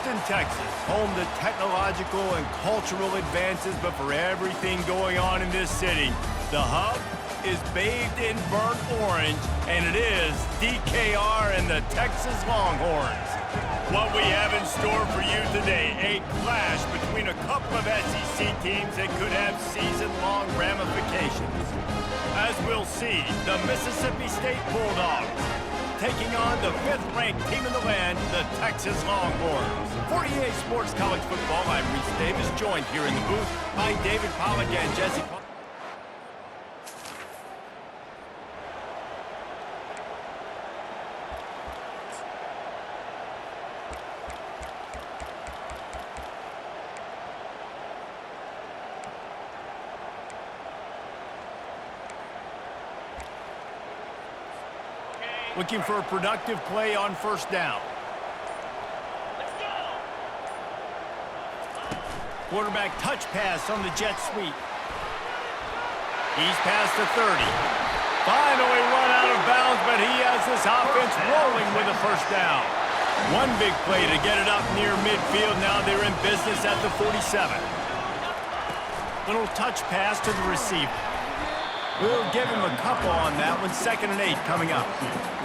Houston, Texas, home to technological and cultural advances, but for everything going on in this city, the hub is bathed in burnt orange, and it is DKR and the Texas Longhorns. What we have in store for you today, a clash between a couple of SEC teams that could have season-long ramifications. As we'll see, the Mississippi State Bulldogs taking on the 5th-ranked team in the land, the Texas Longhorns. For EA Sports College Football, I'm Reese Davis, joined here in the booth by David Pollack and Jesse Pollack. Looking for a productive play on first down. Quarterback touch pass on the jet sweep. He's past the 30. Finally run out of bounds, but he has this offense rolling with a first down. One big play to get it up near midfield. Now they're in business at the 47. Little touch pass to the receiver. We'll give him a couple on that one. 2nd and 8 coming up.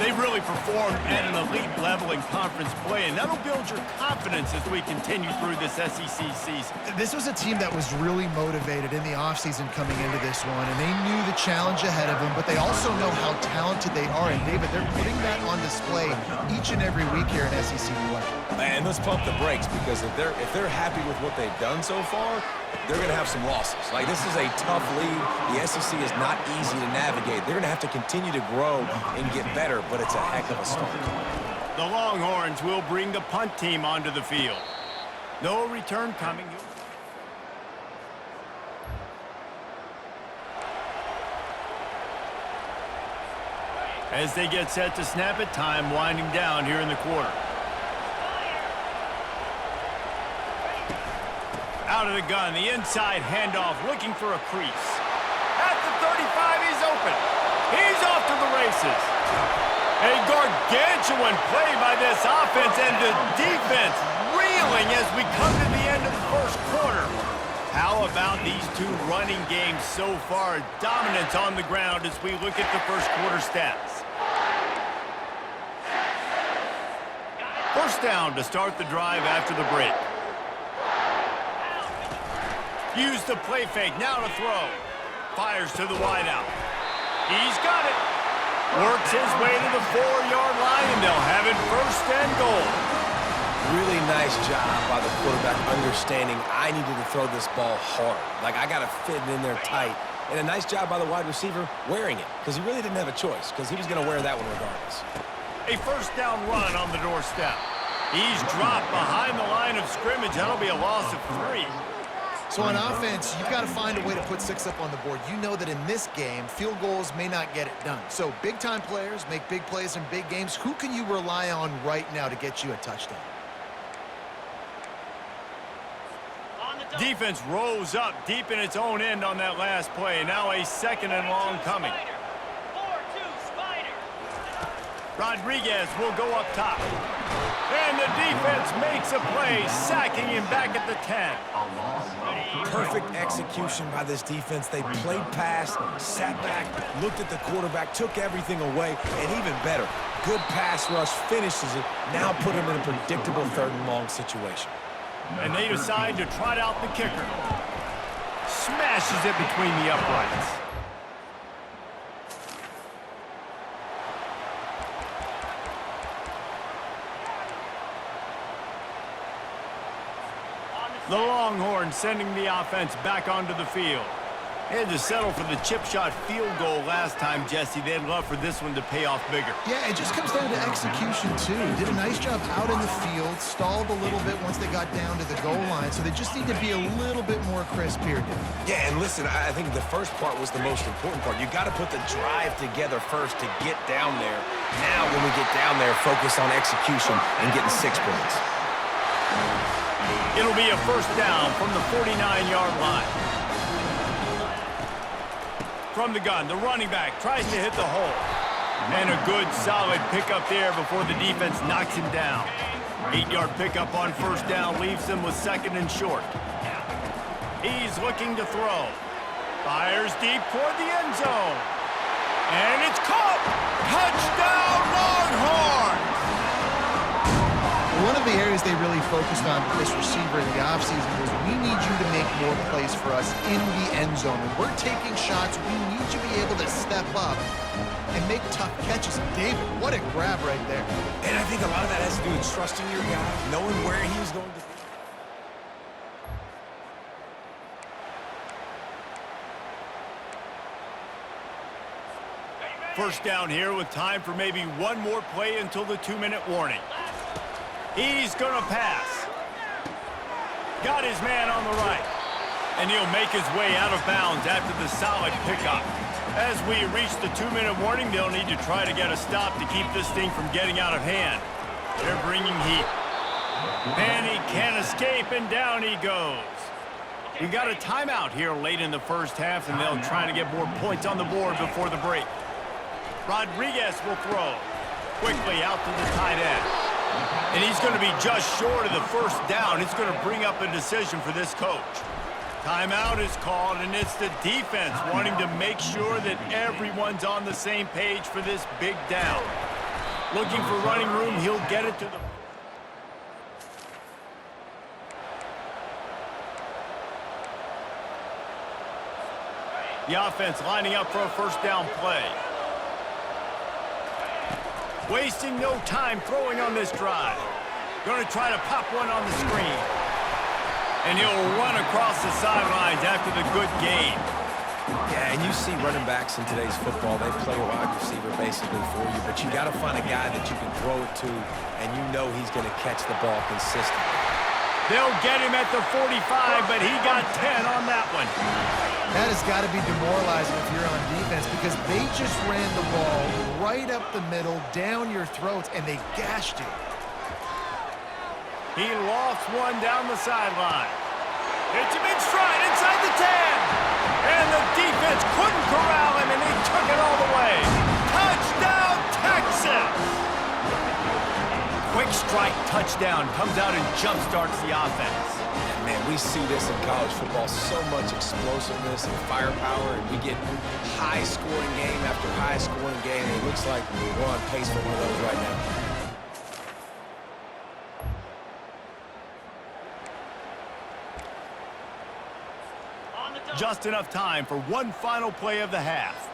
They've really performed at an elite level in conference play, and that'll build your confidence as we continue through this SEC season. This was a team that was really motivated in the offseason coming into this one, and they knew the challenge ahead of them, but they also know how talented they are. And, David, they're putting that on display each and every week here in SEC play. And let's pump the brakes, because if they're happy with what they've done so far, they're going to have some losses. Like, this is a tough league. The SEC is not easy to navigate. They're going to have to continue to grow and get better, but it's a heck of a start. The Longhorns will bring the punt team onto the field. No return coming. As they get set to snap it, time winding down here in the quarter. Out of the gun, the inside handoff, looking for a crease. At the 35, he's open. He's off to the races. A gargantuan play by this offense, and the defense reeling as we come to the end of the first quarter. How about these two running games so far? Dominance on the ground as we look at the first quarter stats. First down to start the drive after the break. Use the play fake, now to throw. Fires to the wideout. He's got it. Works his way to the 4-yard line, and they'll have it 1st and goal. Really nice job by the quarterback understanding I needed to throw this ball hard. Like, I got to fit it in there tight. And a nice job by the wide receiver wearing it, because he really didn't have a choice, because he was going to wear that one regardless. A first down run on the doorstep. He's dropped behind the line of scrimmage. That'll be a loss of 3. So on offense, you've got to find a way to put 6 up on the board. You know that in this game, field goals may not get it done. So big-time players make big plays in big games. Who can you rely on right now to get you a touchdown? Defense rose up deep in its own end on that last play. Now a 2nd and long coming. Rodriguez will go up top. And the defense makes a play, sacking him back at the 10. Perfect execution by this defense. They played pass, sat back, looked at the quarterback, took everything away, and even better, good pass rush, finishes it, now put him in a predictable 3rd and long situation. And they decide to trot out the kicker. Smashes it between the uprights. The Longhorns sending the offense back onto the field. They had to settle for the chip shot field goal last time, Jesse. They'd love for this one to pay off bigger. Yeah, it just comes down to execution, too. Did a nice job out in the field, stalled a little bit once they got down to the goal line, so they just need to be a little bit more crisp here, dude. Yeah, and listen, I think the first part was the most important part. You got to put the drive together first to get down there. Now, when we get down there, focus on execution and getting 6 points. It'll be a first down from the 49-yard line. From the gun, the running back tries to hit the hole. And a good, solid pickup there before the defense knocks him down. 8-yard pickup on first down leaves them with 2nd and short. He's looking to throw. Fires deep toward the end zone. And it's caught! Touchdown, Longhorns! One of the areas they really focused on for this receiver in the offseason was we need you to make more plays for us in the end zone. When we're taking shots, we need you to be able to step up and make tough catches. David, what a grab right there. And I think a lot of that has to do with trusting your guy, knowing where he's going to be. First down here with time for maybe one more play until the 2-minute warning. He's going to pass. Got his man on the right. And he'll make his way out of bounds after the solid pickup. As we reach the 2-minute warning, they'll need to try to get a stop to keep this thing from getting out of hand. They're bringing heat. And he can't escape, and down he goes. We got a timeout here late in the first half, and they'll try to get more points on the board before the break. Rodriguez will throw. Quickly out to the tight end. And he's going to be just short of the first down. It's going to bring up a decision for this coach. Timeout is called, and it's the defense wanting to make sure that everyone's on the same page for this big down. Looking for running room, he'll get it to the... The offense lining up for a first down play. Wasting no time throwing on this drive. Going to try to pop one on the screen. And he'll run across the sidelines after the good gain. Yeah, and you see running backs in today's football, they play a wide receiver basically for you, but you got to find a guy that you can throw it to, and you know he's going to catch the ball consistently. They'll get him at the 45, but he got 10 on that one. That has got to be demoralizing if you're on defense because they just ran the ball right up the middle, down your throats, and they gashed you. He lost one down the sideline. Hits him in stride inside the 10. And the defense couldn't corral him, and he took it all the way. Touchdown, Texas! Quick strike touchdown comes out and jumpstarts the offense. And man, we see this in college football, so much explosiveness and firepower, and we get high-scoring game after high-scoring game, and it looks like we're on pace for one of those right now. Just enough time for one final play of the half.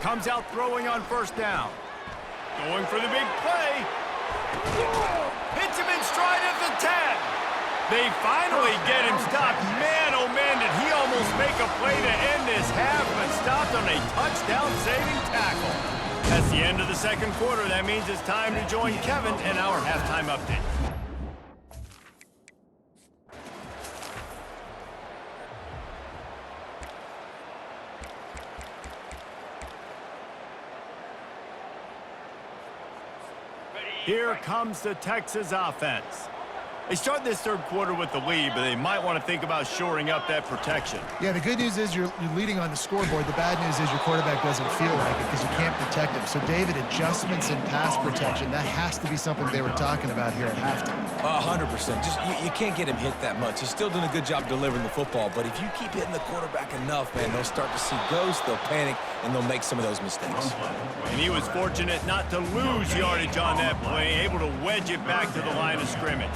Comes out throwing on first down. Going for the big play. Hits him in stride at the 10. They finally get him stopped. Man, oh man, did he almost make a play to end this half, but stopped on a touchdown-saving tackle. That's the end of the second quarter. That means it's time to join Kevin in our halftime update. Here comes the Texas offense. They start this third quarter with the lead, but they might want to think about shoring up that protection. Yeah, the good news is you're leading on the scoreboard. The bad news is your quarterback doesn't feel like it because you can't protect him. So, David, adjustments in pass protection, that has to be something they were talking about here at halftime. 100%. Just you can't get him hit that much. He's still doing a good job delivering the football, but if you keep hitting the quarterback enough, man, they'll start to see ghosts, they'll panic, and they'll make some of those mistakes. And he was fortunate not to lose yardage on that play, able to wedge it back to the line of scrimmage.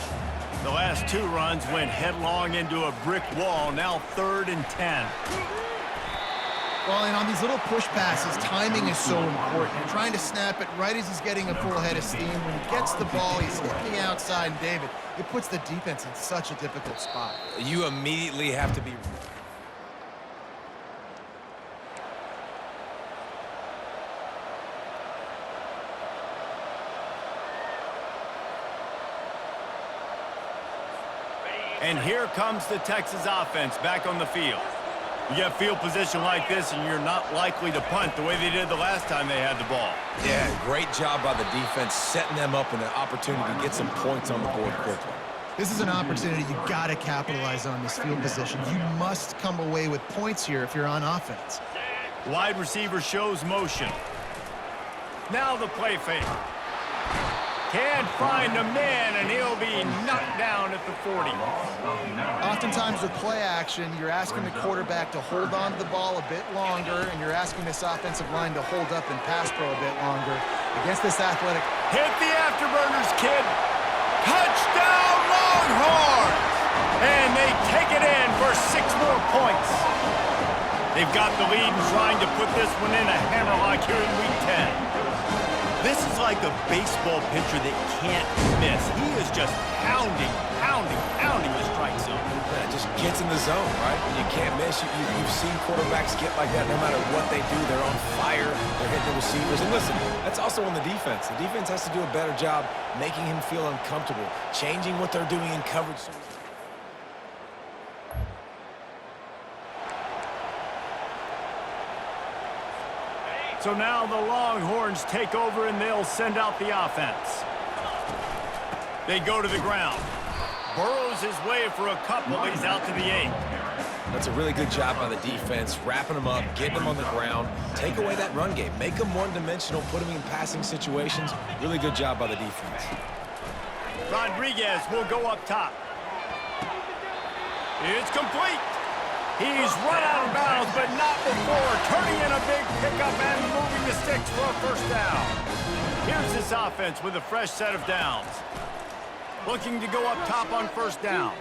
The last two runs went headlong into a brick wall, now 3rd and 10. Well, and on these little push passes, timing is so important. You're trying to snap it right as he's getting a full head of steam. When he gets the ball, he's hitting the outside, and David, it puts the defense in such a difficult spot. You immediately have to be... And here comes the Texas offense back on the field. You get field position like this, and you're not likely to punt the way they did the last time they had the ball. Yeah, great job by the defense, setting them up in an opportunity to get some points on the board quickly. This is an opportunity you got to capitalize on this field position. You must come away with points here if you're on offense. Wide receiver shows motion. Now the play fake. Can't find a man, and he'll be knocked down at the 40. Oftentimes with play action, you're asking the quarterback to hold on to the ball a bit longer, and you're asking this offensive line to hold up and pass pro a bit longer. Against this athletic... Hit the afterburners, kid. Touchdown, Longhorns! And they take it in for 6 more points. They've got the lead and trying to put this one in a hammerlock here in Week 10. This is like a baseball pitcher that can't miss. He is just pounding the strike zone. Yeah, it just gets in the zone, right? And you can't miss. You've seen quarterbacks get like that no matter what they do. They're on fire. They're hitting the receivers. And listen, that's also on the defense. The defense has to do a better job making him feel uncomfortable, changing what they're doing in coverage. So now the Longhorns take over and they'll send out the offense. They go to the ground. Burrows his way for a couple. He's out to the 8. That's a really good job by the defense, wrapping them up, getting them on the ground. Take away that run game. Make them one-dimensional, put them in passing situations. Really good job by the defense. Rodriguez will go up top. It's complete. He's run out of bounds, but not before turning in a big pickup and moving the sticks for a first down. Here's this offense with a fresh set of downs. Looking to go up top on first down.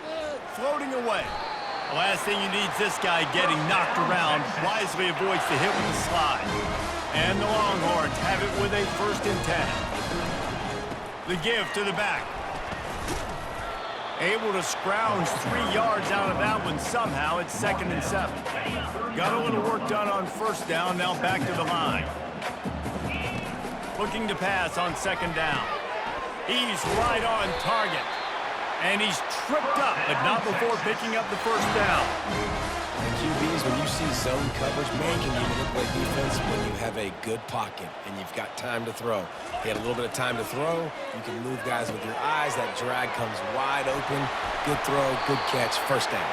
Floating away. The last thing you need is this guy getting knocked around. Wisely avoids the hit with the slide. And the Longhorns have it with a 1st and 10. The give to the back. Able to scrounge 3 yards out of that one somehow. It's 2nd and 7. Got a little work done on first down. Now back to the line. Looking to pass on 2nd down. He's right on target. And he's tripped up, but not before picking up the first down. And QBs, when you see zone coverage, man, can you manipulate defense when you have a good pocket and you've got time to throw. He had a little bit of time to throw. You can move guys with your eyes. That drag comes wide open. Good throw, good catch, first down.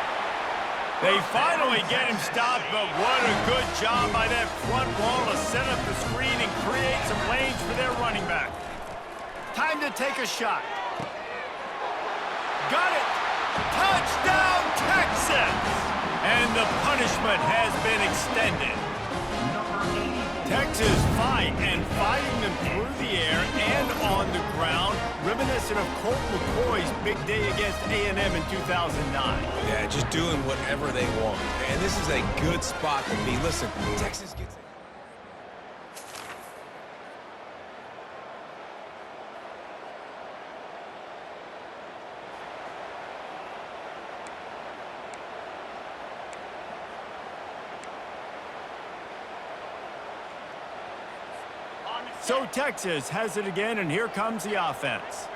They finally get him stopped, but what a good job by that front wall to set up the screen and create some lanes for their running back. Time to take a shot. Got it! Touchdown, Texas! And the punishment has been extended. Texas fighting them through the air and on the ground, reminiscent of Colt McCoy's big day against A&M in 2009. Yeah, just doing whatever they want. And this is a good spot to be. Listen, Texas gets it. So Texas has it again, and here comes the offense.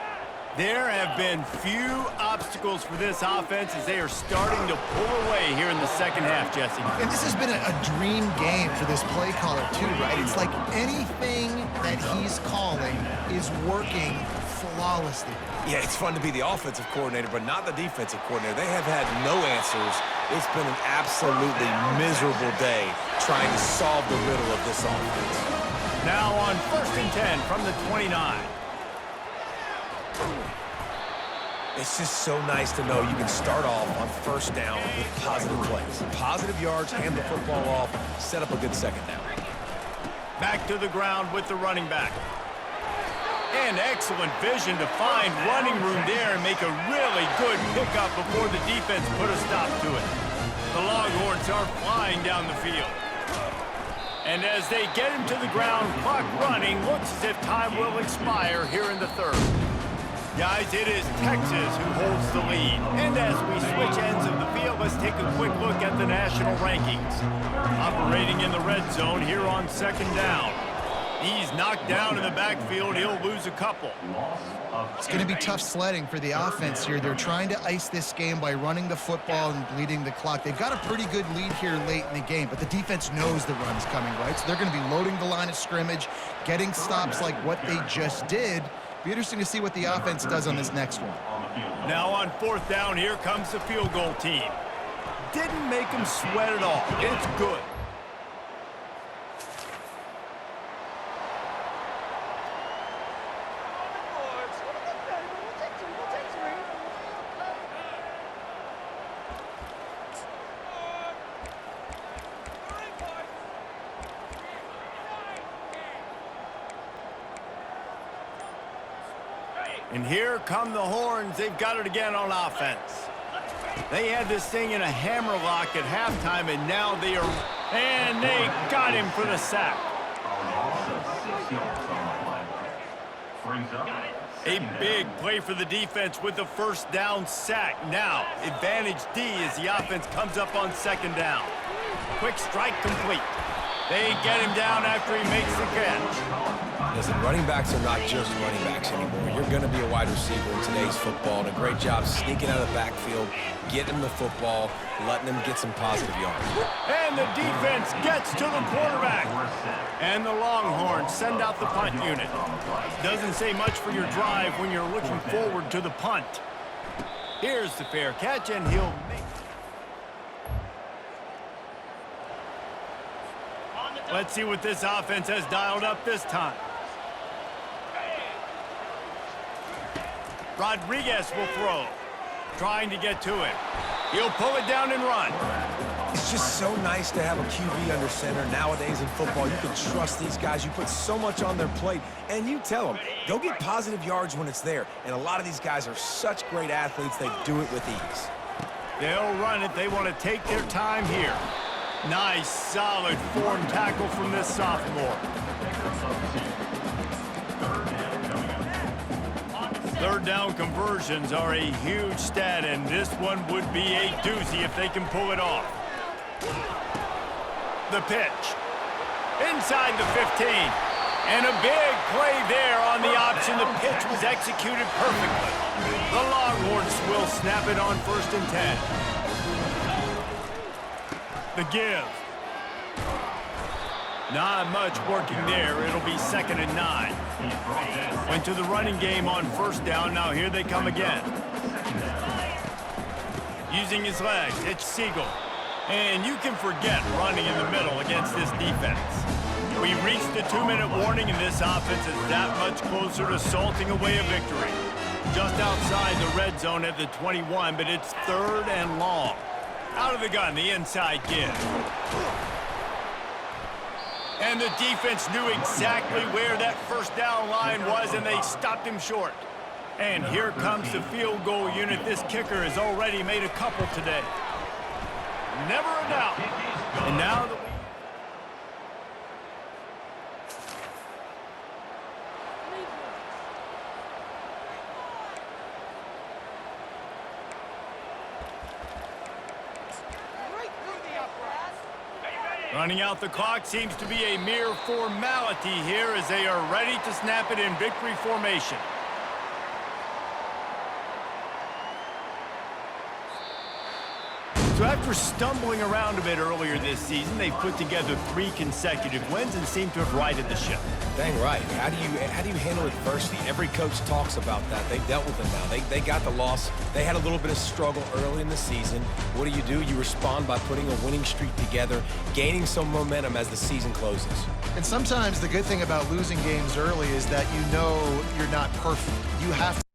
There have been few obstacles for this offense as they are starting to pull away here in the second half, Jesse. And this has been a dream game for this play caller, too, right? It's like anything that he's calling is working flawlessly. Yeah, it's fun to be the offensive coordinator, but not the defensive coordinator. They have had no answers. It's been an absolutely miserable day trying to solve the riddle of this offense. Now on 1st and 10 from the 29. It's just so nice to know you can start off on first down with positive plays. Positive yards, hand the football off, set up a good second down. Back to the ground with the running back. And excellent vision to find running room there and make a really good pickup before the defense put a stop to it. The Longhorns are flying down the field. And as they get him to the ground, clock running, looks as if time will expire here in the 3rd. Guys, it is Texas who holds the lead. And as we switch ends of the field, let's take a quick look at the national rankings. Operating in the red zone here on 2nd down. He's knocked down in the backfield. He'll lose a couple. It's going to be tough sledding for the offense here. They're trying to ice this game by running the football and bleeding the clock. They've got a pretty good lead here late in the game, but the defense knows the run's coming, right? So they're going to be loading the line of scrimmage, getting stops like what they just did. Be interesting to see what the offense does on this next one. Now on 4th down, here comes the field goal team. Didn't make them sweat at all. It's good. And here come the horns. They've got it again on offense. They had this thing in a hammerlock at halftime, and now they are... And they got him for the sack. A big play for the defense with the first down sack. Now, advantage D as the offense comes up on second down. Quick strike complete. They get him down after he makes the catch. Listen, running backs are not just running backs anymore. You're going to be a wide receiver in today's football, and a great job sneaking out of the backfield, getting him the football, letting him get some positive yards. And the defense gets to the quarterback. And the Longhorns send out the punt unit. Doesn't say much for your drive when you're looking forward to the punt. Here's the fair catch, and he'll make it. Let's see what this offense has dialed up this time. Rodriguez will throw. Trying to get to it. He'll pull it down and run. It's just so nice to have a QB under center. Nowadays in football, you can trust these guys. You put so much on their plate, and you tell them, go get positive yards when it's there. And a lot of these guys are such great athletes, they do it with ease. They'll run it. They want to take their time here. Nice, solid form tackle from this sophomore. Third down conversions are a huge stat, and this one would be a doozy if they can pull it off. The pitch. Inside the 15. And a big play there on the option. The pitch was executed perfectly. The Longhorns will snap it on 1st and 10. The give. Not much working there. It'll be 2nd and 9. Went to the running game on 1st down. Now here they come again. Using his legs, it's Siegel. And you can forget running in the middle against this defense. We reached the 2-minute warning, and this offense is that much closer to salting away a victory. Just outside the red zone at the 21, but it's 3rd and long. Out of the gun, the inside give. And the defense knew exactly where that 1st down line was, and they stopped him short. And here comes the field goal unit. This kicker has already made a couple today. Never a doubt. And now the... Running out the clock seems to be a mere formality here as they are ready to snap it in victory formation. So after stumbling around a bit earlier this season, they've put together 3 consecutive wins and seem to have righted the ship. Dang right. How do you handle adversity? Every coach talks about that. They dealt with it now. They got the loss. They had a little bit of struggle early in the season. What do? You respond by putting a winning streak together, gaining some momentum as the season closes. And sometimes the good thing about losing games early is that you know you're not perfect. You have to